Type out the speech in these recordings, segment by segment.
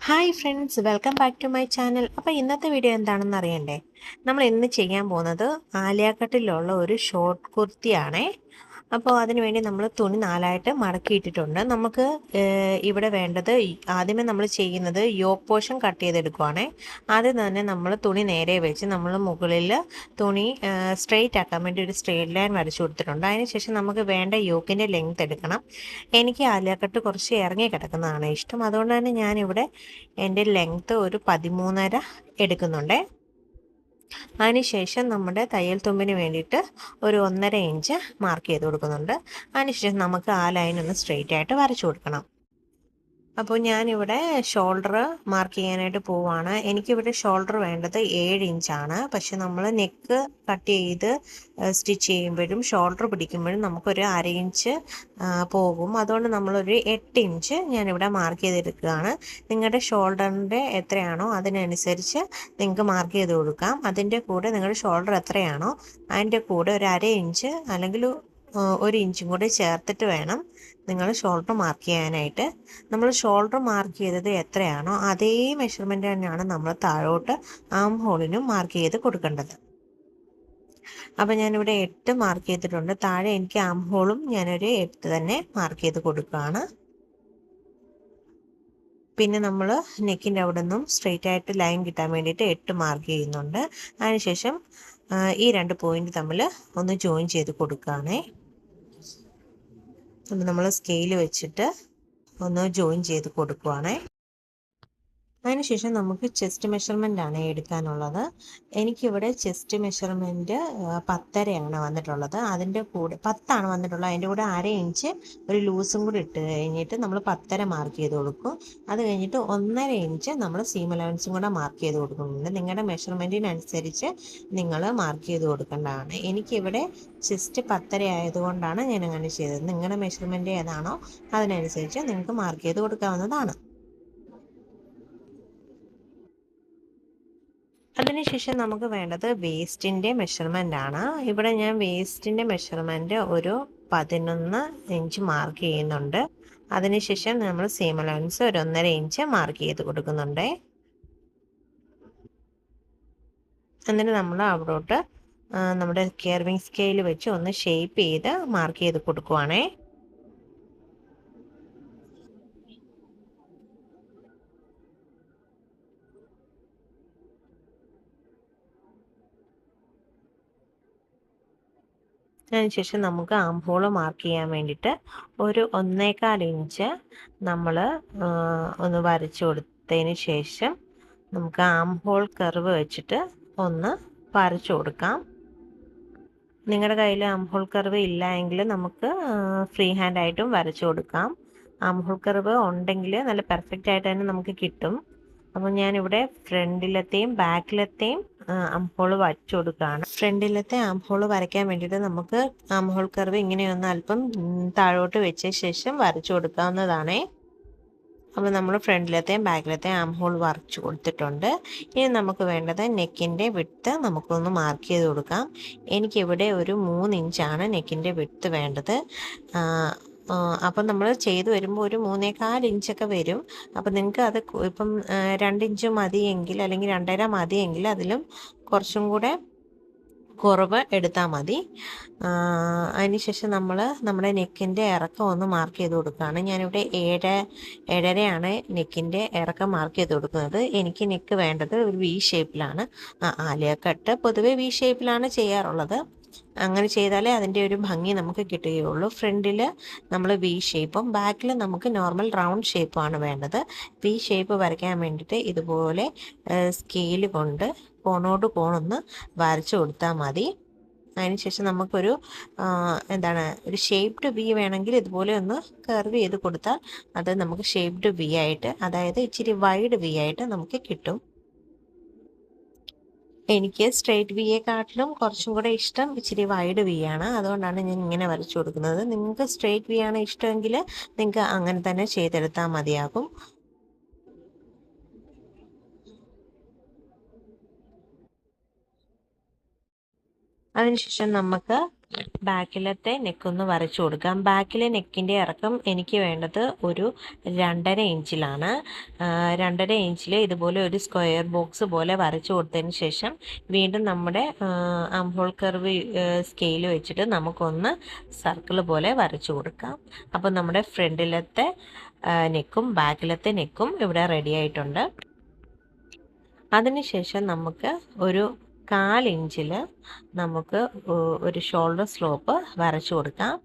Hi friends, welcome back to my channel. അപ്പോൾ ഇന്നത്തെ video എന്താണെന്ന് അറിയണ്ടേ? നമ്മൾ ഇന്ന് ചെയ്യാൻ പോകുന്നത് ആലിയ കട്ടിലുള്ള ഒരു ഷോർട്ട് കുർത്തിയാണേ. അപ്പോൾ അതിനുവേണ്ടി നമ്മൾ തുണി നാലായിട്ട് മടക്കിയിട്ടിട്ടുണ്ട്. നമുക്ക് ഇവിടെ വേണ്ടത് ആദ്യമേ നമ്മൾ ചെയ്യുന്നത് യോക്ക് പോർഷൻ കട്ട് ചെയ്തെടുക്കുവാണേ. ആദ്യം തന്നെ നമ്മൾ തുണി നേരെ വെച്ച് നമ്മൾ മുകളിൽ തുണി സ്ട്രെയിറ്റ് ആക്കാൻ വേണ്ടി ഒരു സ്ട്രെയിറ്റ് ലൈൻ വരച്ചു കൊടുത്തിട്ടുണ്ട്. അതിനുശേഷം നമുക്ക് വേണ്ട യോക്കിൻ്റെ ലെങ്ത് എടുക്കണം. എനിക്ക് ആലിയ കട്ട് കുറച്ച് ഇറങ്ങി കിടക്കുന്നതാണ് ഇഷ്ടം. അതുകൊണ്ട് തന്നെ ഞാനിവിടെ എൻ്റെ ലെങ്ത്ത് ഒരു 13.5 എടുക്കുന്നുണ്ട്. അതിനുശേഷം നമ്മുടെ തയ്യൽ തുമ്പിന് വേണ്ടിയിട്ട് ഒരു 1.5 ഇഞ്ച് മാർക്ക് ചെയ്ത് കൊടുക്കുന്നുണ്ട്. അതിനുശേഷം നമുക്ക് ആ ലൈൻ ഒന്ന് സ്ട്രെയിറ്റ് ആയിട്ട് വരച്ചു കൊടുക്കണം. അപ്പോൾ ഞാനിവിടെ ഷോൾഡർ മാർക്ക് ചെയ്യാനായിട്ട് പോവുകയാണ്. എനിക്കിവിടെ ഷോൾഡർ വേണ്ടത് 7 ഇഞ്ചാണ്. പക്ഷെ നമ്മൾ നെക്ക് കട്ട് ചെയ്ത് സ്റ്റിച്ച് ചെയ്യുമ്പോഴും ഷോൾഡർ പിടിക്കുമ്പോഴും നമുക്കൊരു 1/2 ഇഞ്ച് പോകും. അതുകൊണ്ട് നമ്മളൊരു 8 ഇഞ്ച് ഞാനിവിടെ മാർക്ക് ചെയ്തെടുക്കുകയാണ്. നിങ്ങളുടെ ഷോൾഡറിൻ്റെ എത്രയാണോ അതിനനുസരിച്ച് നിങ്ങൾക്ക് മാർക്ക് ചെയ്ത് കൊടുക്കാം. അതിൻ്റെ കൂടെ നിങ്ങളുടെ ഷോൾഡർ എത്രയാണോ അതിൻ്റെ കൂടെ ഒരു 1/2 ഇഞ്ച് അല്ലെങ്കിൽ 1 ഇഞ്ചും കൂടെ ചേർത്തിട്ട് വേണം നിങ്ങൾ ഷോൾഡർ മാർക്ക് ചെയ്യാനായിട്ട്. നമ്മൾ ഷോൾഡർ മാർക്ക് ചെയ്തത് എത്രയാണോ അതേ മെഷർമെൻറ്റ് തന്നെയാണ് നമ്മൾ താഴോട്ട് ആം ഹോളിനും മാർക്ക് ചെയ്ത് കൊടുക്കേണ്ടത്. അപ്പം ഞാനിവിടെ 8 മാർക്ക് ചെയ്തിട്ടുണ്ട്. താഴെ എനിക്ക് ആം ഹോളും ഞാനൊരു 8 തന്നെ മാർക്ക് ചെയ്ത് കൊടുക്കുകയാണ്. പിന്നെ നമ്മൾ നെക്കിൻ്റെ അവിടെ നിന്നും സ്ട്രെയിറ്റ് ആയിട്ട് ലൈൻ കിട്ടാൻ വേണ്ടിയിട്ട് 8 മാർക്ക് ചെയ്യുന്നുണ്ട്. അതിനുശേഷം ഈ 2 പോയിന്റ് തമ്മിൽ ഒന്ന് ജോയിൻ ചെയ്ത് കൊടുക്കുകയാണേ. അപ്പം നമ്മൾ സ്കെയിൽ വെച്ചിട്ട് ഒന്ന് ജോയിൻ ചെയ്ത് കൊടുക്കുവാണേ. അതിനുശേഷം നമുക്ക് ചെസ്റ്റ് മെഷർമെൻ്റ് ആണ് എടുക്കാനുള്ളത്. എനിക്കിവിടെ ചെസ്റ്റ് മെഷർമെൻറ്റ് 10.5 വന്നിട്ടുള്ളത്. അതിൻ്റെ കൂടെ 10 വന്നിട്ടുള്ളത്. അതിൻ്റെ കൂടെ 1/2 ഇഞ്ച് ഒരു ലൂസും കൂടി ഇട്ട് കഴിഞ്ഞിട്ട് നമ്മൾ 10.5 മാർക്ക് ചെയ്ത് കൊടുക്കും. അത് കഴിഞ്ഞിട്ട് 1.5 ഇഞ്ച് നമ്മൾ സീം അലവൻസും കൂടെ മാർക്ക് ചെയ്ത് കൊടുക്കുന്നുണ്ട്. നിങ്ങളുടെ മെഷർമെൻറ്റിനനുസരിച്ച് നിങ്ങൾ മാർക്ക് ചെയ്ത് കൊടുക്കേണ്ടതാണ്. എനിക്കിവിടെ ചെസ്റ്റ് 10.5 ആയതുകൊണ്ടാണ് ഞാൻ അങ്ങനെ ചെയ്തത്. നിങ്ങളുടെ മെഷർമെൻറ്റ് ഏതാണോ അതിനനുസരിച്ച് നിങ്ങൾക്ക് മാർക്ക് ചെയ്ത് കൊടുക്കാവുന്നതാണ്. അതിനുശേഷം നമുക്ക് വേണ്ടത് വേസ്റ്റിൻ്റെ മെഷർമെൻ്റ് ആണ്. ഇവിടെ ഞാൻ വേസ്റ്റിൻ്റെ മെഷർമെൻറ്റ് ഒരു 11 ഇഞ്ച് മാർക്ക് ചെയ്യുന്നുണ്ട്. അതിനുശേഷം നമ്മൾ സീം അലവൻസ് ഒരു 1.5 ഇഞ്ച് മാർക്ക് ചെയ്ത് കൊടുക്കുന്നുണ്ട്. എന്നിട്ട് നമ്മൾ അവിടോട്ട് നമ്മുടെ കെയർവിങ് സ്കെയിൽ വെച്ച് ഒന്ന് ഷേപ്പ് ചെയ്ത് മാർക്ക് ചെയ്ത് കൊടുക്കുവാണേ. അതിനുശേഷം നമുക്ക് ആം ഹോൾ മാർക്ക് ചെയ്യാൻ വേണ്ടിയിട്ട് ഒരു 1.25 ഇഞ്ച് നമ്മൾ ഒന്ന് വരച്ചു കൊടുത്തതിന് ശേഷം നമുക്ക് ആം ഹോൾ കർവ് വെച്ചിട്ട് ഒന്ന് വരച്ചു കൊടുക്കാം. നിങ്ങളുടെ കയ്യിൽ ആം ഹോൾ കർവ് ഇല്ല എങ്കിൽ നമുക്ക് ഫ്രീ ഹാൻഡ് ആയിട്ടും വരച്ചു കൊടുക്കാം. ആം ഹോൾ കർവ് ഉണ്ടെങ്കിൽ നല്ല പെർഫെക്റ്റ് ആയിട്ട് തന്നെ നമുക്ക് കിട്ടും. അപ്പോൾ ഞാനിവിടെ ഫ്രണ്ടിലത്തെയും ബാക്കിലത്തെയും ആം ഹോൾ വരച്ചു കൊടുക്കുകയാണ്. ഫ്രണ്ടിലത്തെ ആം ഹോൾ വരയ്ക്കാൻ വേണ്ടിയിട്ട് നമുക്ക് ആം ഹോൾ കർവ് ഇങ്ങനെയൊന്ന് അല്പം താഴോട്ട് വെച്ച ശേഷം വരച്ചു കൊടുക്കാവുന്നതാണേ. അപ്പോൾ നമ്മൾ ഫ്രണ്ടിലത്തെയും ബാക്കിലത്തെയും ആം ഹോൾ വരച്ചു കൊടുത്തിട്ടുണ്ട്. ഇനി നമുക്ക് വേണ്ടത് നെക്കിൻ്റെ വിഡ്ത്ത് നമുക്കൊന്ന് മാർക്ക് ചെയ്ത് കൊടുക്കാം. എനിക്കിവിടെ ഒരു 3 ഇഞ്ചാണ് നെക്കിൻ്റെ വിഡ്ത്ത് വേണ്ടത്. അപ്പം നമ്മൾ ചെയ്ത് വരുമ്പോൾ ഒരു 3.25 ഇഞ്ചൊക്കെ വരും. അപ്പം നിങ്ങൾക്ക് അത് ഇപ്പം 2 ഇഞ്ച് മതിയെങ്കിൽ അല്ലെങ്കിൽ 2.5 മതിയെങ്കിൽ അതിലും കുറച്ചും കൂടെ കുറവ് എടുത്താൽ മതി. അതിനുശേഷം നമ്മൾ നമ്മുടെ നെക്കിൻ്റെ ഇറക്കം ഒന്ന് മാർക്ക് ചെയ്ത് കൊടുക്കുകയാണ്. ഞാനിവിടെ 7.5 നെക്കിൻ്റെ ഇറക്കം മാർക്ക് ചെയ്ത് കൊടുക്കുന്നത്. എനിക്ക് നെക്ക് വേണ്ടത് ഒരു വി ഷേപ്പിലാണ്. ആലിയ കട്ട് പൊതുവെ വി ഷേപ്പിലാണ് ചെയ്യാറുള്ളത്. അങ്ങനെ ചെയ്താലേ അതിൻ്റെ ഒരു ഭംഗി നമുക്ക് കിട്ടുകയുള്ളൂ. ഫ്രണ്ടിൽ നമ്മൾ വി ഷേപ്പും ബാക്കിൽ നമുക്ക് നോർമൽ റൗണ്ട് ഷേപ്പുമാണ് വേണ്ടത്. വി ഷേപ്പ് വരയ്ക്കാൻ വേണ്ടിയിട്ട് ഇതുപോലെ സ്കെയിൽ കൊണ്ട് കോണോട് കോണൊന്ന് വരച്ചു കൊടുത്താൽ മതി. അതിനുശേഷം നമുക്കൊരു ഒരു ഷേപ്ഡ് വി വേണമെങ്കിൽ ഇതുപോലെ ഒന്ന് കർവ് ചെയ്ത് കൊടുത്താൽ അത് നമുക്ക് ഷേപ്ഡ് വി ആയിട്ട്, അതായത് ഇച്ചിരി വൈഡ് വി ആയിട്ട് നമുക്ക് കിട്ടും. എനിക്ക് സ്ട്രെയിറ്റ് വിയെക്കാട്ടിലും കുറച്ചും കൂടെ ഇഷ്ടം ഇച്ചിരി വൈഡ് വി ആണ്. അതുകൊണ്ടാണ് ഞാൻ ഇങ്ങനെ വരച്ചു കൊടുക്കുന്നത്. നിങ്ങൾക്ക് സ്ട്രെയിറ്റ് വി ആണ് ഇഷ്ടമെങ്കിൽ നിങ്ങൾക്ക് അങ്ങനെ തന്നെ ചെയ്തെടുത്താൽ മതിയാകും. അതിനുശേഷം നമുക്ക് ബാക്കിലത്തെ നെക്കൊന്ന് വരച്ചു കൊടുക്കാം. ബാക്കിലെ നെക്കിൻ്റെ ഇറക്കം എനിക്ക് വേണ്ടത് ഒരു 2.5 ഇഞ്ചിലാണ്. 2.5 ഇഞ്ചിൽ ഇതുപോലെ ഒരു സ്ക്വയർ ബോക്സ് പോലെ വരച്ചു കൊടുത്തതിന് ശേഷം വീണ്ടും നമ്മുടെ ആംഹോൾ കർവ് സ്കെയിൽ വെച്ചിട്ട് നമുക്കൊന്ന് സർക്കിൾ പോലെ വരച്ചു കൊടുക്കാം. അപ്പോൾ നമ്മുടെ ഫ്രണ്ടിലത്തെ നെക്കും ബാക്കിലത്തെ നെക്കും ഇവിടെ റെഡി ആയിട്ടുണ്ട്. അതിനുശേഷം നമുക്ക് ഒരു 1/4 ഇഞ്ചിൽ നമുക്ക് ഒരു ഷോൾഡർ സ്ലോപ്പ് വരച്ചു കൊടുക്കാം.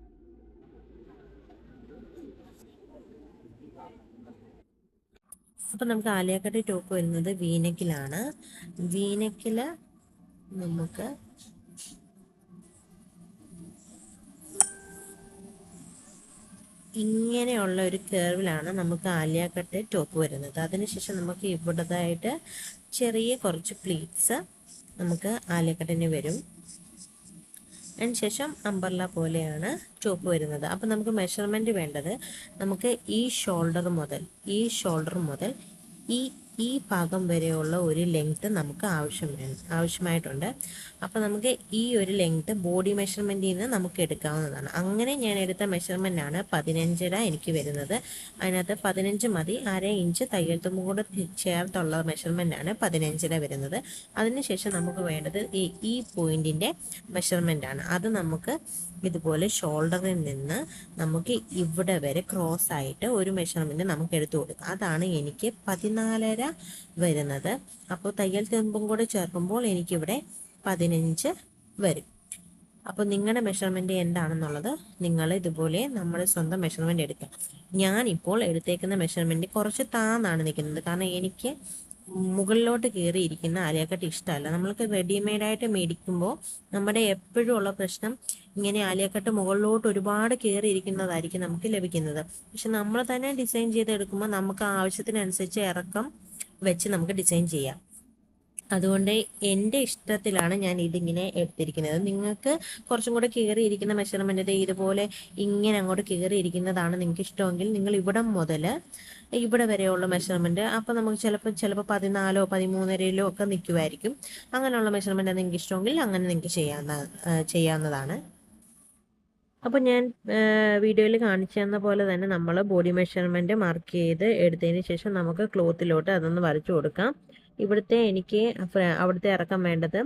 അപ്പോൾ നമുക്ക് ആലിയ കട്ട് ടോപ്പ് വരുന്നത് വീനെക്കിലാണ്. വീനെക്കിൽ നമുക്ക് ഇങ്ങനെയുള്ള ഒരു കേർവിലാണ് നമുക്ക് ആലിയ കട്ട് ടോപ്പ് വരുന്നത്. അതിനുശേഷം നമുക്ക് ഇവിടത്തായിട്ട് ചെറിയ കുറച്ച് പ്ലീറ്റ്സ് നമുക്ക് ആലിയ കട്ടിന് വരും. അതിനുശേഷം അംബർല പോലെയാണ് ടോപ്പ് വരുന്നത്. അപ്പോൾ നമുക്ക് മെഷർമെൻറ്റ് വേണ്ടത് നമുക്ക് ഈ ഷോൾഡർ മുതൽ ഈ ഭാഗം വരെയുള്ള ഒരു ലെങ്ത്ത് നമുക്ക് ആവശ്യമായിട്ടുണ്ട്. അപ്പോൾ നമുക്ക് ഈ ഒരു ലെങ്ത്ത് ബോഡി മെഷർമെൻറ്റിൽ നിന്ന് നമുക്ക് എടുക്കാവുന്നതാണ്. അങ്ങനെ ഞാൻ എടുത്ത മെഷർമെൻറ്റാണ് 15.5 എനിക്ക് വരുന്നത്. അതിനകത്ത് 15 മതി. 1/2 ഇഞ്ച് തയ്യൽ തുമ്പും കൂടെ ചേർത്തുള്ള മെഷർമെൻറ്റാണ് 15.5 വരുന്നത്. അതിനുശേഷം നമുക്ക് വേണ്ടത് ഈ പോയിൻറ്റിൻ്റെ മെഷർമെൻറ്റാണ്. അത് നമുക്ക് ഇതുപോലെ ഷോൾഡറിൽ നിന്ന് നമുക്ക് ഇവിടെ വരെ ക്രോസ് ആയിട്ട് ഒരു മെഷർമെൻറ്റ് നമുക്ക് എടുത്തു കൊടുക്കാം. അതാണ് എനിക്ക് 14.5 വരുന്നത്. അപ്പോൾ തയ്യൽ തുമ്പും കൂടെ ചേർക്കുമ്പോൾ എനിക്കിവിടെ 15 വരും. അപ്പോൾ നിങ്ങളുടെ മെഷർമെൻറ്റ് എന്താണെന്നുള്ളത് നിങ്ങൾ ഇതുപോലെ നമ്മുടെ സ്വന്തം മെഷർമെൻറ്റ് എടുക്കുക. ഞാനിപ്പോൾ എടുത്തേക്കുന്ന മെഷർമെൻറ്റ് കുറച്ച് താന്നാണ് നിൽക്കുന്നത്. കാരണം എനിക്ക് മുകളിലോട്ട് കയറിയിരിക്കുന്ന ആലിയ കട്ട് ഇഷ്ടമല്ല. നമ്മൾക്ക് റെഡിമെയ്ഡായിട്ട് മേടിക്കുമ്പോൾ നമ്മുടെ എപ്പോഴും ഉള്ള പ്രശ്നം ഇങ്ങനെ ആലിയ കട്ട് മുകളിലോട്ട് ഒരുപാട് കയറിയിരിക്കുന്നതായിരിക്കും നമുക്ക് ലഭിക്കുന്നത്. പക്ഷെ നമ്മൾ തന്നെ ഡിസൈൻ ചെയ്തെടുക്കുമ്പോൾ നമുക്ക് ആവശ്യത്തിനനുസരിച്ച് ഇറക്കം വെച്ച് നമുക്ക് ഡിസൈൻ ചെയ്യാം. അതുകൊണ്ട് എൻ്റെ ഇഷ്ടത്തിലാണ് ഞാൻ ഇതിങ്ങനെ എടുത്തിരിക്കുന്നത്. നിങ്ങൾക്ക് കുറച്ചും കൂടെ കയറിയിരിക്കുന്ന മെഷർമെൻറ്റ് ഇതുപോലെ ഇങ്ങനെ അങ്ങോട്ട് കയറിയിരിക്കുന്നതാണ് നിങ്ങൾക്ക് ഇഷ്ടമെങ്കിൽ നിങ്ങൾ ഇവിടെ മുതൽ ഇവിടെ വരെയുള്ള മെഷർമെൻറ്റ് അപ്പോൾ നമുക്ക് ചിലപ്പോൾ 14 13 ഒക്കെ നിൽക്കുമായിരിക്കും. അങ്ങനെയുള്ള മെഷർമെൻറ്റ് നിങ്ങൾക്ക് ഇഷ്ടമെങ്കിൽ അങ്ങനെ നിങ്ങൾക്ക് ചെയ്യാവുന്നതാണ്. അപ്പോൾ ഞാൻ വീഡിയോയിൽ കാണിച്ചു തന്ന പോലെ തന്നെ നമ്മൾ ബോഡി മെഷർമെൻറ്റ് മാർക്ക് ചെയ്ത് എടുത്തതിന് ശേഷം നമുക്ക് ക്ലോത്തിലോട്ട് അതൊന്ന് വരച്ചു കൊടുക്കാം. ഇവിടുത്തെ എനിക്ക് അവിടുത്തെ ഇറക്കം വേണ്ടത്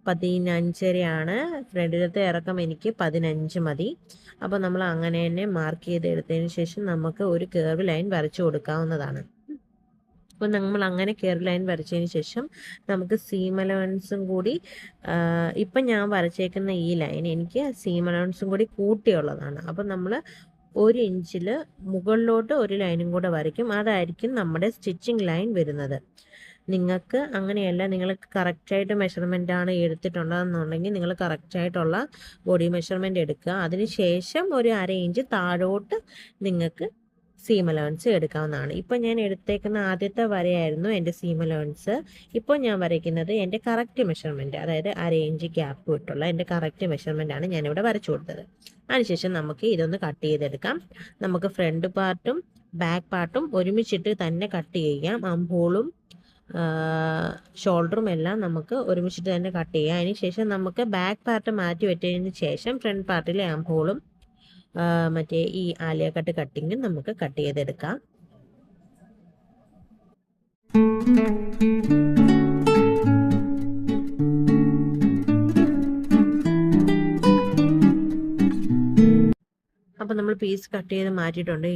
15.5 ഫ്രണ്ടിലത്തെ ഇറക്കം എനിക്ക് 15 മതി. അപ്പോൾ നമ്മൾ അങ്ങനെ തന്നെ മാർക്ക് ചെയ്ത് എടുത്തതിന് ശേഷം നമുക്ക് ഒരു കേർവ് ലൈൻ വരച്ചു കൊടുക്കാവുന്നതാണ്. അപ്പോൾ നമ്മൾ അങ്ങനെ കേർവ് ലൈൻ വരച്ചതിന് ശേഷം നമുക്ക് സീം അലവൻസും കൂടി ഇപ്പം ഞാൻ വരച്ചേക്കുന്ന ഈ ലൈൻ എനിക്ക് സീം അലവൻസും കൂടി കൂട്ടിയുള്ളതാണ്. അപ്പം നമ്മൾ 1 ഇഞ്ചിൽ മുകളിലോട്ട് ഒരു ലൈനും കൂടെ വരയ്ക്കും. അതായിരിക്കും നമ്മുടെ സ്റ്റിച്ചിങ് ലൈൻ വരുന്നത്. നിങ്ങൾക്ക് അങ്ങനെയല്ല, നിങ്ങൾ കറക്റ്റായിട്ട് മെഷർമെൻറ്റാണ് എടുത്തിട്ടുള്ളതെന്നുണ്ടെങ്കിൽ നിങ്ങൾ കറക്റ്റായിട്ടുള്ള ബോഡി മെഷർമെൻറ്റ് എടുക്കുക. അതിന് ശേഷം ഒരു 1/2 ഇഞ്ച് താഴോട്ട് നിങ്ങൾക്ക് സീം അലവൻസ് എടുക്കാവുന്നതാണ്. ഇപ്പോൾ ഞാൻ എടുത്തേക്കുന്ന ആദ്യത്തെ വരയായിരുന്നു എൻ്റെ സീം അലവൻസ്. ഇപ്പോൾ ഞാൻ വരയ്ക്കുന്നത് എൻ്റെ കറക്റ്റ് മെഷർമെൻറ്റ്, അതായത് 1/2 ഇഞ്ച് ഗ്യാപ്പ് വിട്ടുള്ള എൻ്റെ കറക്റ്റ് മെഷർമെൻറ്റാണ് ഞാനിവിടെ വരച്ചു കൊടുത്തത്. അതിനുശേഷം നമുക്ക് ഇതൊന്ന് കട്ട് ചെയ്തെടുക്കാം. നമുക്ക് ഫ്രണ്ട് പാർട്ടും ബാക്ക് പാർട്ടും ഒരുമിച്ചിട്ട് തന്നെ കട്ട് ചെയ്യാം. ആംഹോളും ഷോൾഡറും എല്ലാം നമുക്ക് ഒരുമിച്ചിട്ട് തന്നെ കട്ട് ചെയ്യാം. അതിന് ശേഷം നമുക്ക് ബാക്ക് പാർട്ട് മാറ്റി വെച്ചതിന് ശേഷം ഫ്രണ്ട് പാർട്ടിലെ ആംഹോളും മറ്റേ ഈ ആലിയ കട്ട് കട്ടിങ്ങും നമുക്ക് കട്ട് ചെയ്തെടുക്കാം. അപ്പോൾ നമ്മൾ പീസ് കട്ട് ചെയ്ത് മാറ്റിയിട്ടുണ്ട്.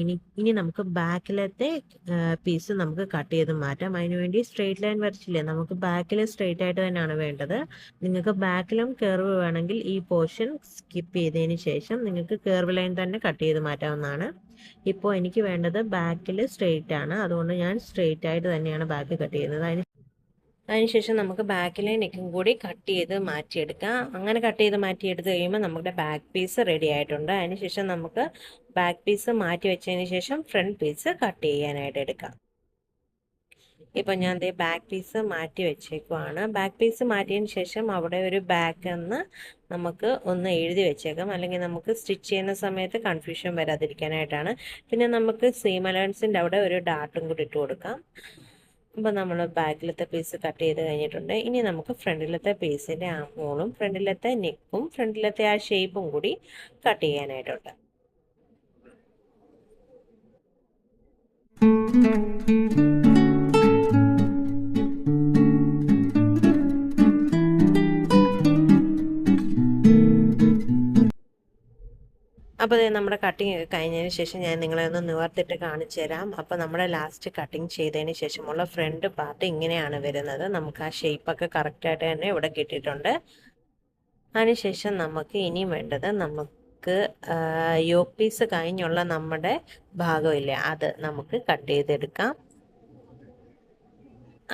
ഇനി നമുക്ക് ബാക്കിലത്തെ പീസ് നമുക്ക് കട്ട് ചെയ്ത് മാറ്റാം. അതിനുവേണ്ടി സ്ട്രെയിറ്റ് ലൈൻ വരച്ചില്ലേ, നമുക്ക് ബാക്കിൽ സ്ട്രെയിറ്റ് ആയിട്ട് തന്നെയാണ് വേണ്ടത്. നിങ്ങൾക്ക് ബാക്കിലും കർവ് വേണമെങ്കിൽ ഈ പോർഷൻ സ്കിപ്പ് ചെയ്തതിന് ശേഷം നിങ്ങൾക്ക് കർവ് ലൈൻ തന്നെ കട്ട് ചെയ്ത് മാറ്റാവുന്നതാണ്. ഇപ്പോൾ എനിക്ക് വേണ്ടത് ബാക്കിൽ സ്ട്രെയിറ്റ് ആണ്, അതുകൊണ്ട് ഞാൻ സ്ട്രെയിറ്റ് ആയിട്ട് തന്നെയാണ് ബാക്ക് കട്ട് ചെയ്യുന്നത്. അതിനുശേഷം നമുക്ക് ബാക്കിലെ നെക്കും കൂടി കട്ട് ചെയ്ത് മാറ്റിയെടുക്കാം. അങ്ങനെ കട്ട് ചെയ്ത് മാറ്റിയെടുത്ത് കഴിയുമ്പോൾ നമ്മുടെ ബാക്ക് പീസ് റെഡി ആയിട്ടുണ്ട്. അതിനുശേഷം നമുക്ക് ബാക്ക് പീസ് മാറ്റി വെച്ചതിന് ശേഷം ഫ്രണ്ട് പീസ് കട്ട് ചെയ്യാനായിട്ട് എടുക്കാം. ഇപ്പം ഞാൻ ദേ ബാക്ക് പീസ് മാറ്റി വെച്ചേക്കുവാണ്. ബാക്ക് പീസ് മാറ്റിയതിന് ശേഷം അവിടെ ഒരു ബാക്ക് എന്ന് നമുക്ക് ഒന്ന് എഴുതി വെച്ചേക്കാം, അല്ലെങ്കിൽ നമുക്ക് സ്റ്റിച്ച് ചെയ്യുന്ന സമയത്ത് കൺഫ്യൂഷൻ വരാതിരിക്കാനായിട്ടാണ്. പിന്നെ നമുക്ക് സീം അലവൻസിൻ്റെ അവിടെ ഒരു ഡാർട്ടും കൂടി ഇട്ട് കൊടുക്കാം. അപ്പോൾ നമ്മൾ ബാക്കിലത്തെ പീസ് കട്ട് ചെയ്ത് കഴിഞ്ഞിട്ടുണ്ട്. ഇനി നമുക്ക് ഫ്രണ്ടിലത്തെ പീസിൻ്റെ ആം ഹോളും ഫ്രണ്ടിലത്തെ നെക്കും ഫ്രണ്ടിലത്തെ ആ ഷേപ്പും കൂടി കട്ട് ചെയ്യാനായിട്ടുണ്ട്. അപ്പോൾ നമ്മുടെ കട്ടിങ് ഒക്കെ കഴിഞ്ഞതിന് ശേഷം ഞാൻ നിങ്ങളെ ഒന്ന് നിവർത്തിട്ട് കാണിച്ചു തരാം. അപ്പോൾ നമ്മുടെ ലാസ്റ്റ് കട്ടിങ് ചെയ്തതിന് ശേഷമുള്ള ഫ്രണ്ട് പാർട്ട് ഇങ്ങനെയാണ് വരുന്നത്. നമുക്ക് ആ ഷേപ്പൊക്കെ കറക്റ്റായിട്ട് തന്നെ ഇവിടെ കിട്ടിയിട്ടുണ്ട്. അതിനുശേഷം നമുക്ക് ഇനിയും വേണ്ടത് നമുക്ക് യോക്ക് പീസ് കഴിഞ്ഞുള്ള നമ്മുടെ ഭാഗമില്ലേ, അത് നമുക്ക് കട്ട് ചെയ്തെടുക്കാം.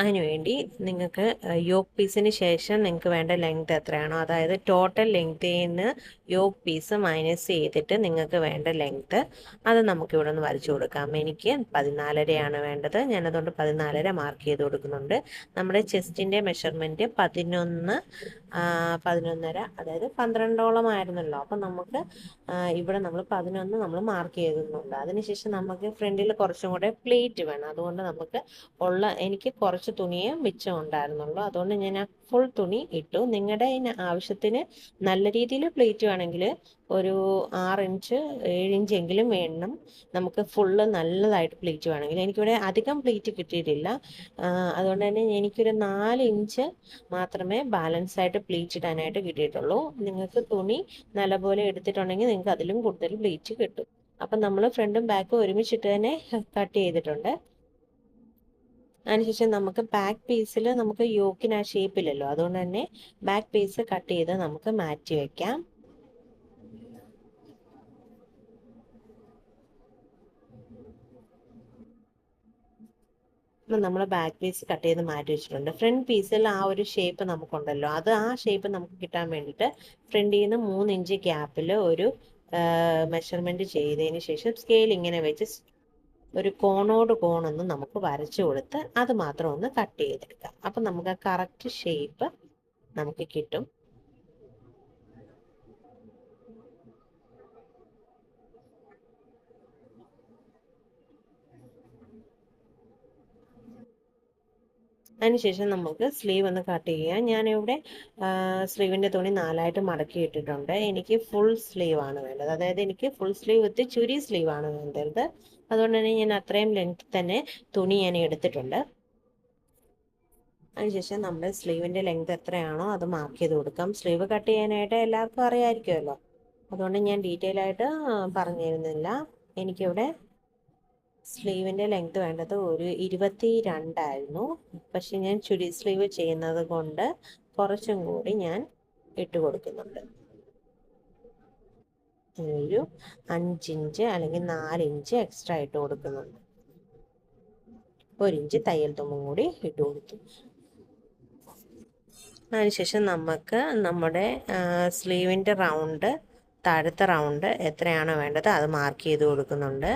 അതിനുവേണ്ടി നിങ്ങൾക്ക് യോക്ക് പീസിന് ശേഷം നിങ്ങൾക്ക് വേണ്ട ലെങ്ത് എത്രയാണോ, അതായത് ടോട്ടൽ ലെങ്ത്തിൽ നിന്ന് യോക്ക് പീസ് മൈനസ് ചെയ്തിട്ട് നിങ്ങൾക്ക് വേണ്ട ലെങ്ത് അത് നമുക്കിവിടെ നിന്ന് വരച്ചു കൊടുക്കാം. എനിക്ക് 14.5 വേണ്ടത്. ഞാനതുകൊണ്ട് 14.5 മാർക്ക് ചെയ്ത് കൊടുക്കുന്നുണ്ട്. നമ്മുടെ ചെസ്റ്റിൻ്റെ മെഷർമെൻറ്റ് 11.5, അതായത് 12ഓളം ആയിരുന്നല്ലോ. അപ്പം നമുക്ക് ഇവിടെ നമ്മൾ 11 നമ്മൾ മാർക്ക് ചെയ്തിരുന്നുണ്ട്. അതിനുശേഷം നമുക്ക് ഫ്രണ്ടിൽ കുറച്ചും കൂടെ പ്ലേറ്റ് വേണം. അതുകൊണ്ട് നമുക്ക് എനിക്ക് കുറച്ച് തുണിയെ മിച്ചം ഉണ്ടായിരുന്നുള്ളൂ. അതുകൊണ്ട് ഞാൻ ആ ഫുൾ തുണി ഇട്ടു. നിങ്ങളുടെ ആവശ്യത്തിന് നല്ല രീതിയിൽ പ്ലേറ്റ് വേണമെങ്കിൽ ഒരു 6 ഇഞ്ച് 7 ഇഞ്ച് എങ്കിലും വേണം. നമുക്ക് ഫുള്ള് നല്ലതായിട്ട് പ്ലേറ്റ് വേണമെങ്കിൽ. എനിക്കിവിടെ അധികം പ്ലേറ്റ് കിട്ടിയിട്ടില്ല. അതുകൊണ്ട് തന്നെ എനിക്കൊരു 4 ഇഞ്ച് മാത്രമേ ബാലൻസ് ആയിട്ട് പ്ലേറ്റ് ഇടാനായിട്ട് കിട്ടിയിട്ടുള്ളൂ. നിങ്ങൾക്ക് തുണി നല്ലപോലെ എടുത്തിട്ടുണ്ടെങ്കിൽ നിങ്ങൾക്ക് അതിലും കൂടുതൽ പ്ലേറ്റ് കിട്ടും. അപ്പം നമ്മൾ ഫ്രണ്ടും ബാക്കും ഒരുമിച്ചിട്ട് തന്നെ കട്ട് ചെയ്തിട്ടുണ്ട്. അതിനുശേഷം നമുക്ക് ബാക്ക് പീസിൽ നമുക്ക് യോക്കിന് ആ ഷേപ്പില്ലല്ലോ, അതുകൊണ്ട് തന്നെ ബാക്ക് പീസ് കട്ട് ചെയ്ത് നമുക്ക് മാറ്റി വയ്ക്കാം. നമ്മൾ ബാക്ക് പീസ് കട്ട് ചെയ്ത് മാറ്റി വെച്ചിട്ടുണ്ട്. ഫ്രണ്ട് പീസിൽ ആ ഒരു ഷേപ്പ് നമുക്കുണ്ടല്ലോ, അത് ആ ഷേപ്പ് നമുക്ക് കിട്ടാൻ വേണ്ടിയിട്ട് ഫ്രണ്ടിൽ നിന്ന് 3 ഇഞ്ച് ഗ്യാപ്പിൽ ഒരു മെഷർമെൻറ്റ് ചെയ്തതിന് ശേഷം സ്കെയിൽ ഇങ്ങനെ വെച്ച് ഒരു കോണോട് കോണൊന്ന് നമുക്ക് വരച്ചു കൊടുത്ത് അത് മാത്രം ഒന്ന് കട്ട് ചെയ്തെടുക്കാം. അപ്പം നമുക്ക് ആ കറക്റ്റ് ഷേപ്പ് നമുക്ക് കിട്ടും. അതിനുശേഷം നമുക്ക് സ്ലീവ് ഒന്ന് കട്ട് ചെയ്യാം. ഞാനിവിടെ സ്ലീവിൻ്റെ തുണി 4ആയിട്ട് മടക്കി ഇട്ടിട്ടുണ്ട്. എനിക്ക് ഫുൾ സ്ലീവ് ആണ് വേണ്ടത്, അതായത് എനിക്ക് ഫുൾ സ്ലീവ് വിത്ത് ചുരി സ്ലീവ് ആണ് വേണ്ടത്. അതുകൊണ്ട് തന്നെ ഞാൻ അത്രയും ലെങ്ത് തന്നെ തുണി ഞാൻ എടുത്തിട്ടുണ്ട്. അതിനുശേഷം നമ്മുടെ സ്ലീവിൻ്റെ ലെങ്ത് എത്രയാണോ അത് മാർക്ക് ചെയ്ത് കൊടുക്കാം. സ്ലീവ് കട്ട് ചെയ്യാനായിട്ട് എല്ലാവർക്കും അറിയാമായിരിക്കുമല്ലോ, അതുകൊണ്ട് ഞാൻ ഡീറ്റെയിൽ ആയിട്ട് പറഞ്ഞു തരുന്നില്ല. എനിക്കിവിടെ സ്ലീവിൻ്റെ ലെങ്ത് വേണ്ടത് ഒരു 22 ആയിരുന്നു. പക്ഷെ ഞാൻ ചുരി സ്ലീവ് ചെയ്യുന്നത് കൊണ്ട് കുറച്ചും കൂടി ഞാൻ ഇട്ട് കൊടുക്കുന്നുണ്ട്. ഒരു 5 ഇഞ്ച് അല്ലെങ്കിൽ 4 ഇഞ്ച് എക്സ്ട്രാ ഇട്ട് കൊടുക്കുന്നുണ്ട്. 1 ഇഞ്ച് തയ്യൽ തുമ്പും കൂടി ഇട്ട് കൊടുത്തു. അതിനുശേഷം നമുക്ക് നമ്മുടെ സ്ലീവിൻ്റെ റൗണ്ട്, താഴത്തെ റൗണ്ട് എത്രയാണോ വേണ്ടത് അത് മാർക്ക് ചെയ്ത് കൊടുക്കുന്നുണ്ട്.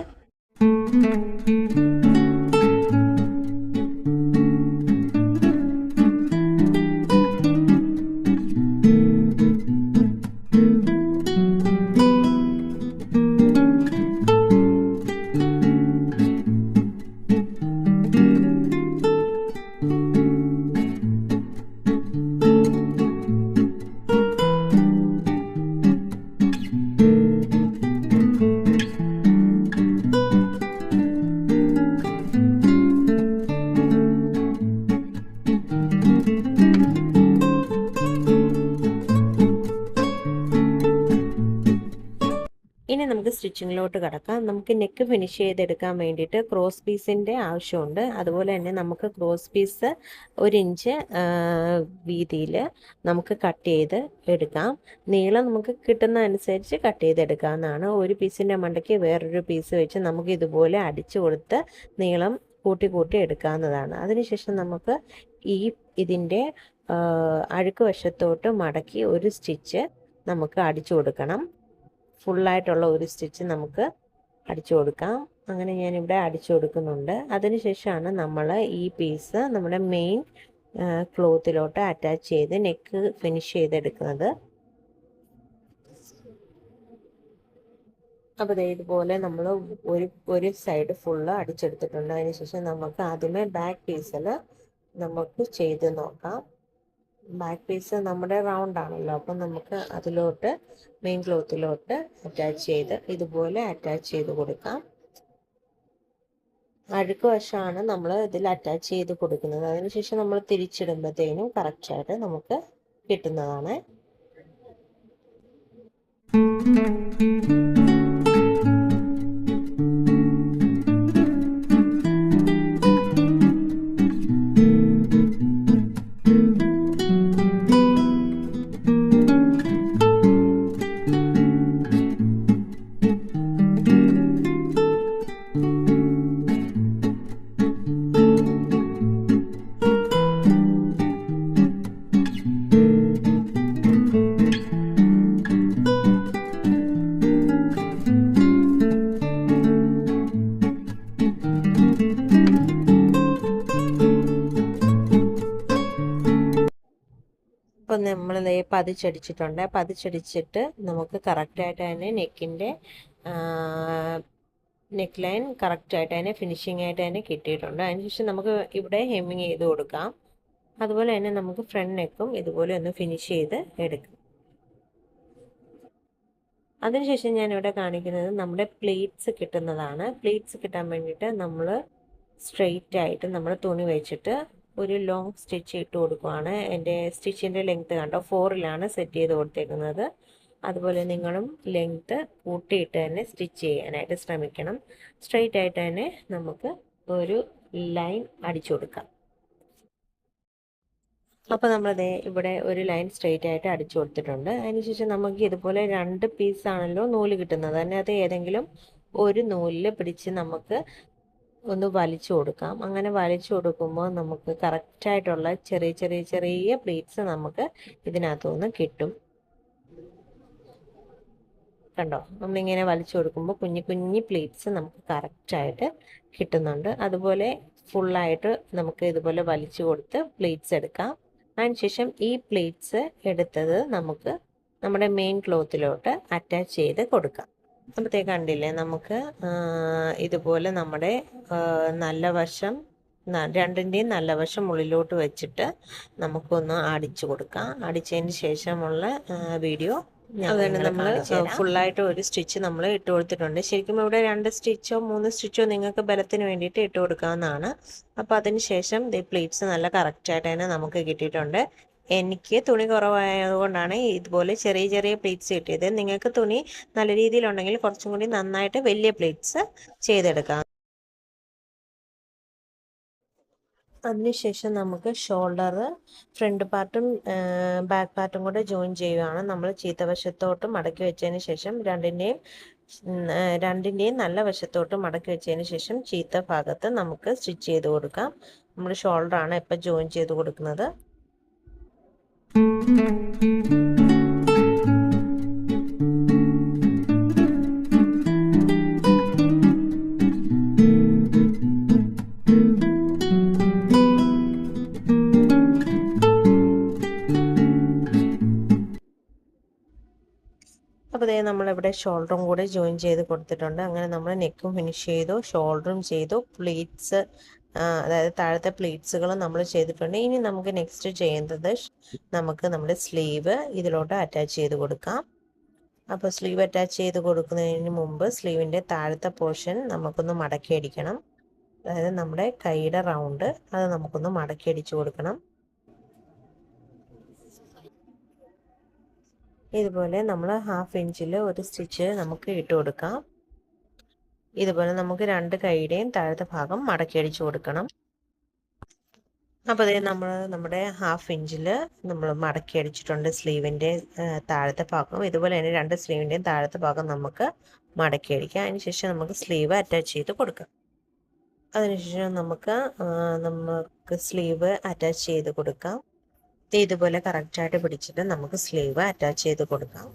ഇനി നമുക്ക് സ്റ്റിച്ചിങ്ങിലോട്ട് കിടക്കാം. നമുക്ക് നെക്ക് ഫിനിഷ് ചെയ്തെടുക്കാൻ വേണ്ടിയിട്ട് ക്രോസ് പീസിൻ്റെ ആവശ്യമുണ്ട്. അതുപോലെ തന്നെ നമുക്ക് ക്രോസ് പീസ് 1 ഇഞ്ച് വീതിയിൽ നമുക്ക് കട്ട് ചെയ്ത് എടുക്കാം. നീളം നമുക്ക് കിട്ടുന്ന അനുസരിച്ച് കട്ട് ചെയ്തെടുക്കാവുന്നതാണ്. ഒരു പീസിൻ്റെ മണ്ടയ്ക്ക് വേറൊരു പീസ് വെച്ച് നമുക്ക് ഇതുപോലെ അടിച്ചു കൊടുത്ത് നീളം കൂട്ടി കൂട്ടി എടുക്കാവുന്നതാണ്. അതിനുശേഷം നമുക്ക് ഇതിൻ്റെ അഴുക്ക് വശത്തോട്ട് മടക്കി ഒരു സ്റ്റിച്ച് നമുക്ക് അടിച്ചു കൊടുക്കണം. ഫുള്ളായിട്ടുള്ള ഒരു സ്റ്റിച്ച് നമുക്ക് അടിച്ചു കൊടുക്കാം. അങ്ങനെ ഞാനിവിടെ അടിച്ചു കൊടുക്കുന്നുണ്ട്. അതിനുശേഷമാണ് നമ്മൾ ഈ പീസ് നമ്മുടെ മെയിൻ ക്ലോത്തിലോട്ട് അറ്റാച്ച് ചെയ്ത് നെക്ക് ഫിനിഷ് ചെയ്തെടുക്കുന്നത്. അപ്പോൾ ദേ ഇതുപോലെ നമ്മൾ ഒരു സൈഡ് ഫുള്ള് അടിച്ചെടുത്തിട്ടുണ്ട്. അതിനുശേഷം നമുക്ക് ആദ്യമേ ബാക്ക് പീസിൽ നമുക്ക് ചെയ്ത് നോക്കാം. ബാക്ക് പീസ് നമ്മുടെ റൗണ്ട് ആണല്ലോ, അപ്പം നമുക്ക് അതിലോട്ട് മെയിൻ ക്ലോത്തിലോട്ട് അറ്റാച്ച് ചെയ്ത് ഇതുപോലെ അറ്റാച്ച് ചെയ്ത് കൊടുക്കാം. അഴുക്ക് വശമാണ് നമ്മൾ ഇതിൽ അറ്റാച്ച് ചെയ്ത് കൊടുക്കുന്നത്. അതിനുശേഷം നമ്മൾ തിരിച്ചിടുമ്പോഴത്തേനും കറക്റ്റായിട്ട് നമുക്ക് കിട്ടുന്നതാണ്. അപ്പോൾ നമ്മൾ പതിച്ചടിച്ചിട്ടുണ്ട്. പതിച്ചടിച്ചിട്ട് നമുക്ക് കറക്റ്റായിട്ട് തന്നെ നെക്ക് ലൈൻ കറക്റ്റായിട്ട് തന്നെ ഫിനിഷിംഗ് ആയിട്ട് തന്നെ കിട്ടിയിട്ടുണ്ട്. അതിനുശേഷം നമുക്ക് ഇവിടെ ഹെമ്മിങ് ചെയ്ത് കൊടുക്കാം. അതുപോലെ തന്നെ നമുക്ക് ഫ്രണ്ട് നെക്കും ഇതുപോലെ ഒന്ന് ഫിനിഷ് ചെയ്ത് എടുക്കാം. അതിനുശേഷം ഞാനിവിടെ കാണിക്കുന്നത് നമ്മുടെ പ്ലേറ്റ്സ് കിട്ടുന്നതാണ്. പ്ലേറ്റ്സ് കിട്ടാൻ വേണ്ടിയിട്ട് നമ്മൾ സ്ട്രെയിറ്റ് ആയിട്ട് നമ്മൾ തുണി വെച്ചിട്ട് ഒരു ലോങ് സ്റ്റിച്ച് ഇട്ട് കൊടുക്കുകയാണ്. എൻ്റെ സ്റ്റിച്ചിൻ്റെ ലെങ്ത്ത് കണ്ടോ 4ലാണ് സെറ്റ് ചെയ്ത് കൊടുത്തേക്കുന്നത്. അതുപോലെ നിങ്ങളും ലെങ്ത്ത് കൂട്ടിയിട്ട് തന്നെ സ്റ്റിച്ച് ചെയ്യാനായിട്ട് ശ്രമിക്കണം. സ്ട്രെയിറ്റ് ആയിട്ട് തന്നെ നമുക്ക് ഒരു ലൈൻ അടിച്ചു കൊടുക്കാം. അപ്പോൾ നമ്മളിത് ഇവിടെ ഒരു ലൈൻ സ്ട്രെയിറ്റ് ആയിട്ട് അടിച്ചു കൊടുത്തിട്ടുണ്ട്. അതിനുശേഷം നമുക്ക് ഇതുപോലെ 2 പീസാണല്ലോ നൂല് കിട്ടുന്നത്. അതിനകത്ത് ഏതെങ്കിലും ഒരു നൂലിൽ പിടിച്ച് നമുക്ക് ഒന്ന് വലിച്ചു കൊടുക്കാം. അങ്ങനെ വലിച്ചു കൊടുക്കുമ്പോൾ നമുക്ക് കറക്റ്റായിട്ടുള്ള ചെറിയ പ്ലേറ്റ്സ് നമുക്ക് ഇതിനകത്തുനിന്ന് കിട്ടും. കണ്ടോ, നമ്മളിങ്ങനെ വലിച്ചു കൊടുക്കുമ്പോൾ കുഞ്ഞി പ്ലേറ്റ്സ് നമുക്ക് കറക്റ്റായിട്ട് കിട്ടുന്നുണ്ട്. അതുപോലെ ഫുള്ളായിട്ട് നമുക്ക് ഇതുപോലെ വലിച്ചു കൊടുത്ത് പ്ലേറ്റ്സ് എടുക്കാം. അതിനുശേഷം ഈ പ്ലേറ്റ്സ് എടുത്തത് നമുക്ക് നമ്മുടെ മെയിൻ ക്ലോത്തിലോട്ട് അറ്റാച്ച് ചെയ്ത് കൊടുക്കാം. അപ്പോഴത്തേക്ക് കണ്ടില്ലേ, നമുക്ക് ഇതുപോലെ നമ്മുടെ നല്ല വശം രണ്ടിൻ്റെയും നല്ല വശം ഉള്ളിലോട്ട് വെച്ചിട്ട് നമുക്കൊന്ന് അടിച്ചു കൊടുക്കാം. അടിച്ചതിന് ശേഷമുള്ള വീഡിയോ അതുതന്നെ നമ്മൾ ഫുള്ളായിട്ട് ഒരു സ്റ്റിച്ച് നമ്മൾ ഇട്ട് കൊടുത്തിട്ടുണ്ട്. ശരിക്കും ഇവിടെ 2 സ്റ്റിച്ചോ 3 സ്റ്റിച്ചോ നിങ്ങൾക്ക് ബലത്തിന് വേണ്ടിയിട്ട് ഇട്ട് കൊടുക്കാവുന്നതാണ്. അപ്പോൾ അതിന് ശേഷം ഈ പ്ലേറ്റ്സ് നല്ല കറക്റ്റായിട്ട് തന്നെ നമുക്ക് കിട്ടിയിട്ടുണ്ട്. എനിക്ക് തുണി കുറവായതുകൊണ്ടാണ് ഇതുപോലെ ചെറിയ പ്ലേറ്റ്സ് കിട്ടിയത്. നിങ്ങൾക്ക് തുണി നല്ല രീതിയിലുണ്ടെങ്കിൽ കുറച്ചും കൂടി നന്നായിട്ട് വലിയ പ്ലേറ്റ്സ് ചെയ്തെടുക്കാം. അതിനുശേഷം നമുക്ക് ഷോൾഡർ ഫ്രണ്ട് പാർട്ടും ബാക്ക് പാർട്ടും കൂടെ ജോയിൻ ചെയ്യുകയാണ്. നമ്മൾ ചീത്തവശത്തോട്ട് മടക്കി വെച്ചതിന് ശേഷം രണ്ടിൻ്റെയും നല്ല വശത്തോട്ട് മടക്കി വെച്ചതിന് ശേഷം ചീത്ത ഭാഗത്ത് നമുക്ക് സ്റ്റിച്ച് ചെയ്ത് കൊടുക്കാം. നമ്മൾ ഷോൾഡറാണ് ഇപ്പം ജോയിൻ ചെയ്ത് കൊടുക്കുന്നത്. അപ്പോൾ നമ്മളിവിടെ ഷോൾഡറും കൂടെ ജോയിൻ ചെയ്ത് കൊടുത്തിട്ടുണ്ട്. അങ്ങനെ നമ്മൾ നെക്കും ഫിനിഷ് ചെയ്തു, ഷോൾഡറും ചെയ്തു, പ്ലീറ്റ്സ് അതായത് താഴത്തെ പ്ലീറ്റ്സുകൾ നമ്മൾ ചെയ്തിട്ടുണ്ട്. ഇനി നമുക്ക് നെക്സ്റ്റ് ചെയ്യുന്നത് നമുക്ക് നമ്മുടെ സ്ലീവ് ഇതിലോട്ട് അറ്റാച്ച് ചെയ്ത് കൊടുക്കാം. അപ്പോൾ സ്ലീവ് അറ്റാച്ച് ചെയ്ത് കൊടുക്കുന്നതിന് മുമ്പ് സ്ലീവിൻ്റെ താഴത്തെ പോർഷൻ നമുക്കൊന്ന് മടക്കി അടിക്കണം. അതായത് നമ്മുടെ കൈയുടെ റൗണ്ട് അത് നമുക്കൊന്ന് മടക്കി അടിച്ചു കൊടുക്കണം. ഇതുപോലെ നമ്മൾ 1/2 ഇഞ്ചിൽ ഒരു സ്റ്റിച്ച് നമുക്ക് ഇട്ട് കൊടുക്കാം. ഇതുപോലെ നമുക്ക് 2 കൈയുടെയും താഴത്തെ ഭാഗം മടക്കി അടിച്ചു കൊടുക്കണം. അപ്പോൾ നമ്മൾ നമ്മുടെ 1/2 ഇഞ്ചിൽ നമ്മൾ മടക്കി അടിച്ചിട്ടുണ്ട് സ്ലീവിൻ്റെ താഴത്തെ ഭാഗം. ഇതുപോലെ തന്നെ 2 സ്ലീവിൻ്റെയും താഴത്തെ ഭാഗം നമുക്ക് മടക്കി അടിക്കാം. അതിനുശേഷം നമുക്ക് സ്ലീവ് അറ്റാച്ച് ചെയ്ത് കൊടുക്കാം. അതിനുശേഷം നമുക്ക് സ്ലീവ് അറ്റാച്ച് ചെയ്ത് കൊടുക്കാം. ഇതുപോലെ കറക്റ്റായിട്ട് പിടിച്ചിട്ട് നമുക്ക് സ്ലീവ് അറ്റാച്ച് ചെയ്ത് കൊടുക്കാം.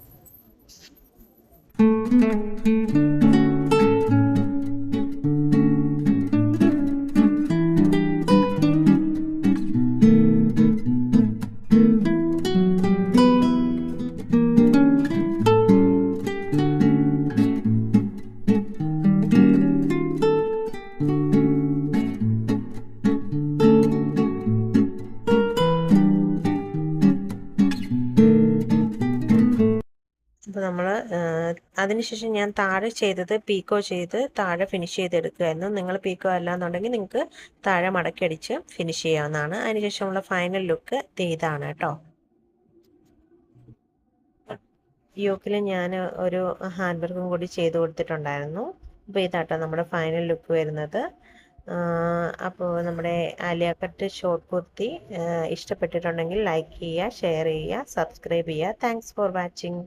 അപ്പോൾ നമ്മൾ അതിനുശേഷം ഞാൻ താഴെ ചെയ്തത് പീക്കോ ചെയ്ത് താഴെ ഫിനിഷ് ചെയ്തെടുക്കുകയായിരുന്നു. നിങ്ങൾ പീക്കോ അല്ലാന്നുണ്ടെങ്കിൽ നിങ്ങൾക്ക് താഴെ മടക്കിയടിച്ച് ഫിനിഷ് ചെയ്യാവുന്നതാണ്. അതിനുശേഷമുള്ള ഫൈനൽ ലുക്ക് ഇതാണ് കേട്ടോ. യോക്കിൽ ഞാൻ ഒരു ഹാൻഡ് വർക്കും കൂടി ചെയ്ത് കൊടുത്തിട്ടുണ്ടായിരുന്നു. അപ്പോൾ ഇതാട്ടോ നമ്മുടെ ഫൈനൽ ലുക്ക് വരുന്നത്. അപ്പോൾ നമ്മുടെ ആലിയ കട്ട് ഷോർട്ട് കുർത്തി ഇഷ്ടപ്പെട്ടിട്ടുണ്ടെങ്കിൽ ലൈക്ക് ചെയ്യുക, ഷെയർ ചെയ്യുക, സബ്സ്ക്രൈബ് ചെയ്യുക. Thanks for watching.